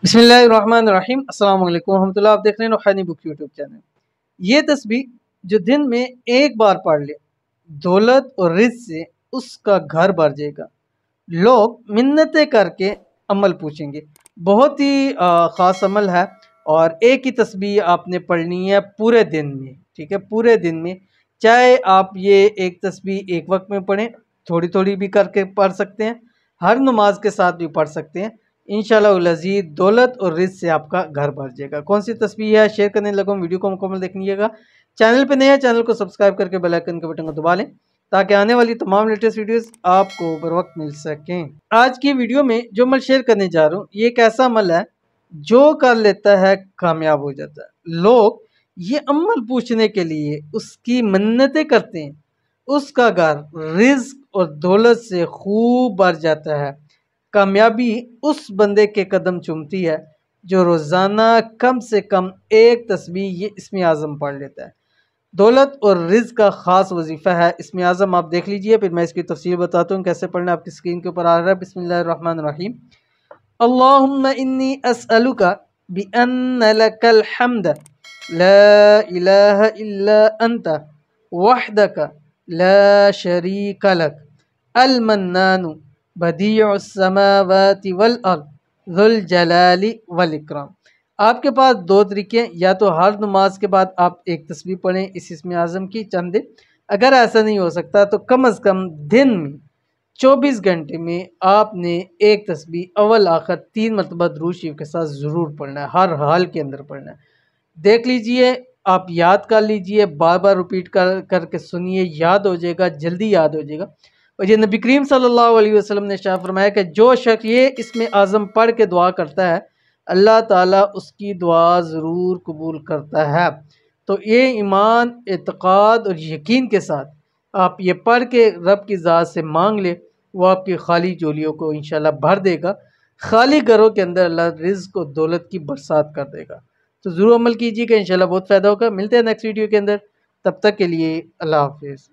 बिस्मिल्लाहिर्रहमानिर्रहीम अस्सलाम वालेकुम रहमतुल्लाह। आप देख रहे हैं रूहानी बुक यूट्यूब चैनल। ये तस्बीह जो दिन में एक बार पढ़ ले, दौलत और रिज़्क से उसका घर भर जाएगा। लोग मिन्नतें करके अमल पूछेंगे। बहुत ही ख़ास अमल है और एक ही तस्बीह आपने पढ़नी है पूरे दिन में, ठीक है? पूरे दिन में, चाहे आप ये एक तस्बीह एक वक्त में पढ़ें, थोड़ी-थोड़ी भी करके पढ़ सकते हैं, हर नमाज के साथ भी पढ़ सकते हैं। इंशाअल्लाहुल अज़ीज़ दौलत और रिज़्क से आपका घर भर जाएगा। कौन सी तस्बीह है शेयर करने लगा हूँ, वीडियो को मुकम्मल देखिएगा। चैनल पे नए हैं, चैनल को सब्सक्राइब करके बेल आइकन के बटन को दबा लें ताकि आने वाली तमाम लेटेस्ट वीडियोस आपको बर वक्त मिल सकें। आज की वीडियो में जो अमल शेयर करने जा रहा हूँ, ये एक ऐसा अमल है जो कर लेता है कामयाब हो जाता है। लोग ये अमल पूछने के लिए उसकी मन्नतें करते हैं, उसका घर रिज़्क और दौलत से खूब भर जाता है। कामयाबी उस बंदे के कदम चूमती है जो रोज़ाना कम से कम एक तस्बीह ये इस्म आज़म पढ़ लेता है। दौलत और रिज़्क का ख़ास वजीफ़ा है इस्म आज़म। आप देख लीजिए, फिर मैं इसकी तफसील बताता हूँ कैसे पढ़ना। आपकी स्क्रीन के ऊपर आ रहा है। बिस्मिल्लाहिर्रहमानिर्रहीम। अल्लाहुम्मा इन्नी अस्अलुका बिअन्न लकल हम्द ला इलाहा इल्ला अंता वहदका ला शरीका लक अल मन्नानु बदीउस समावाति वल अर्द ज़ुल जलाली वल इकराम। आपके पास दो तरीके हैं, या तो हर नमाज के बाद आप एक तस्बीह पढ़ें इस इस्म आज़म की चंद दिन। अगर ऐसा नहीं हो सकता तो कम से कम दिन में 24 घंटे में आपने एक तस्बीह अव्वल आखिर 3 मरतबा दुरूद शरीफ के साथ ज़रूर पढ़ना है, हर हाल के अंदर पढ़ना है। देख लीजिए, आप याद कर लीजिए, बार बार रिपीट करके सुनिए, याद हो जाएगा, जल्दी याद हो जाएगा। और ये नबी करीम सल्लल्लाहु अलैहि वसल्लम ने शाह फरमाया कि जो शख्स ये इसमें आज़म पढ़ के दुआ करता है, अल्लाह ताला उसकी दुआ ज़रूर कबूल करता है। तो ये ईमान, एतक़ाद और यकीन के साथ आप ये पढ़ के रब की ज़ात से मांग ले, वो आपकी खाली झोलियों को इंशाल्लाह भर देगा। खाली घरों के अंदर अल्लाह रिज़्क और दौलत की बरसात कर देगा। तो ज़रूर अमल कीजिएगा, इंशाल्लाह बहुत फ़ायदा होगा। मिलते हैं नेक्स्ट वीडियो के अंदर, तब तक के लिए अल्लाह हाफ़िज़।